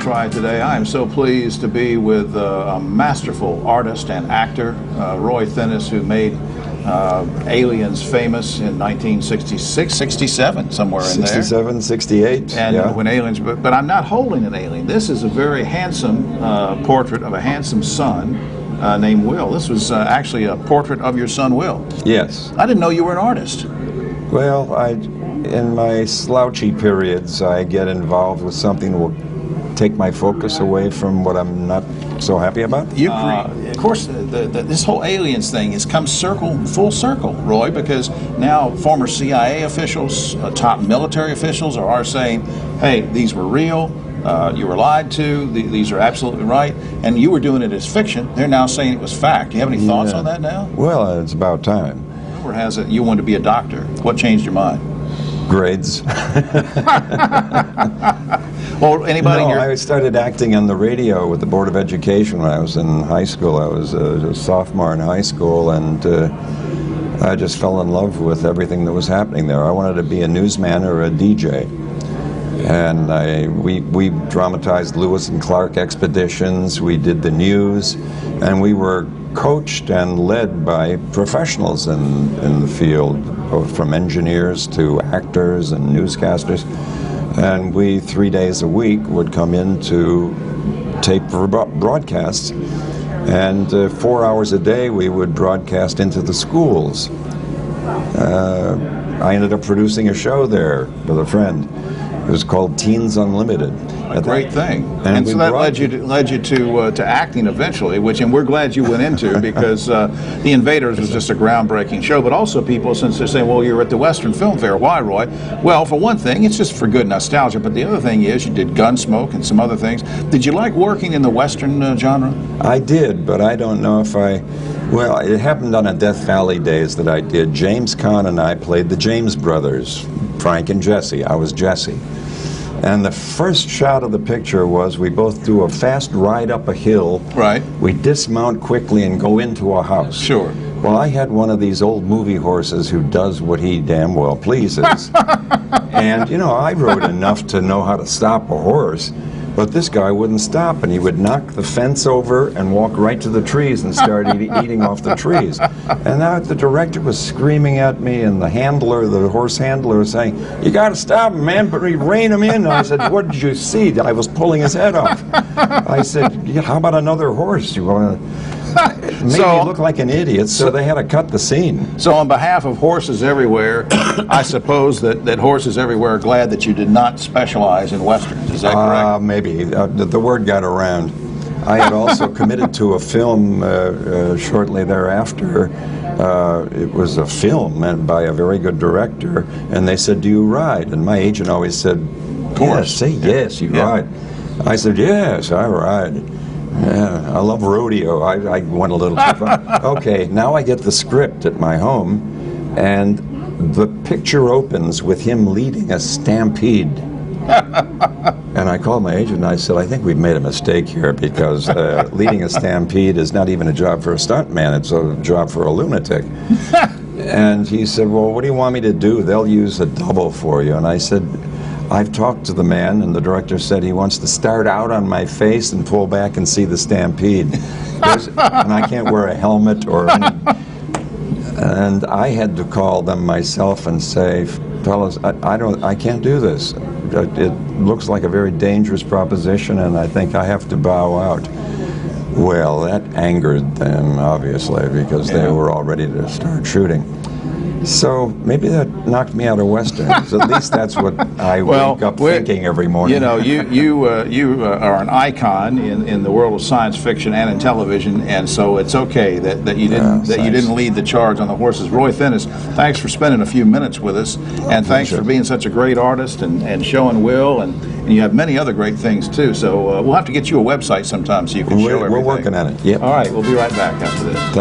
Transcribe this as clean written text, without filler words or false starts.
Triad today. I am so pleased to be with a masterful artist and actor, Roy Thinnes, who made Aliens famous in 1966, 67, somewhere in there. 67, 68, and yeah. When Aliens, but I'm not holding an alien. This is a very handsome portrait of a handsome son named Will. This was actually a portrait of your son, Will. Yes. I didn't know you were an artist. Well, in my slouchy periods, I get involved with something that will take my focus away from what I'm not so happy about. Of course, this whole aliens thing has come full circle, Roy, because now former CIA officials, top military officials are saying, hey, these were real, you were lied to, these are absolutely right, and you were doing it as fiction. They're now saying it was fact. Do you have any thoughts on that now? Well, it's about time. Rumor has it you wanted to be a doctor. What changed your mind? Grades. Well, anybody? No, I started acting on the radio with the Board of Education when I was in high school. I was a sophomore in high school, and I just fell in love with everything that was happening there. I wanted to be a newsman or a DJ. And we dramatized Lewis and Clark expeditions, we did the news, and we were coached and led by professionals in the field, from engineers to actors and newscasters. And we, 3 days a week, would come in to tape for broadcasts. And 4 hours a day we would broadcast into the schools. I ended up producing a show there with a friend. It was called Teens Unlimited. A great thing. And so that led you to acting eventually, and we're glad you went into, because The Invaders was just a groundbreaking show. But also people, since they're saying, well, you're at the Western Film Fair. Why, Roy? Well, for one thing, it's just for good nostalgia. But the other thing is you did Gunsmoke and some other things. Did you like working in the Western genre? I did, but I don't know if well, it happened on a Death Valley days that I did. James Caan and I played the James Brothers, Frank and Jesse. I was Jesse. And the first shot of the picture was we both do a fast ride up a hill. Right. We dismount quickly and go into a house. Sure. Well, I had one of these old movie horses who does what he damn well pleases. And, you know, I rode enough to know how to stop a horse. But this guy wouldn't stop, and he would knock the fence over and walk right to the trees and start eating off the trees. And now the director was screaming at me, and the horse handler, was saying, "You got to stop him, man, but rein him in." And I said, "What did you see?" I was pulling his head off. I said, yeah, "How about another horse? You want to?" Made me look like an idiot, so they had to cut the scene. So on behalf of horses everywhere, I suppose that horses everywhere are glad that you did not specialize in Westerns. Is that correct? Maybe. The word got around. I had also committed to a film shortly thereafter. It was a film and by a very good director, and they said, "Do you ride?" And my agent always said, "Of course, say yes, you ride." I said, "Yes, I ride." Yeah, I love rodeo. I went a little too far. Okay, now I get the script at my home, and the picture opens with him leading a stampede. And I called my agent and I said, "I think we've made a mistake here, because leading a stampede is not even a job for a stuntman, it's a job for a lunatic." And he said, "Well, what do you want me to do? They'll use a double for you." And I said, "I've talked to the man, and the director said he wants to start out on my face and pull back and see the stampede. And I can't wear a helmet or any." And I had to call them myself and say, "Fellas, I can't do this. It looks like a very dangerous proposition, and I think I have to bow out." Well, that angered them, obviously, because they were all ready to start shooting. So maybe that knocked me out of Westerns. At least that's what I wake up thinking every morning. You know, you are an icon in the world of science fiction and in television, and so it's okay that you didn't lead the charge on the horses. Roy Thinnes, thanks for spending a few minutes with us, and thanks for being such a great artist and showing Will, and you have many other great things too. So we'll have to get you a website sometime so you can show everything. We're working on it. Yep. All right, we'll be right back after this. Thanks.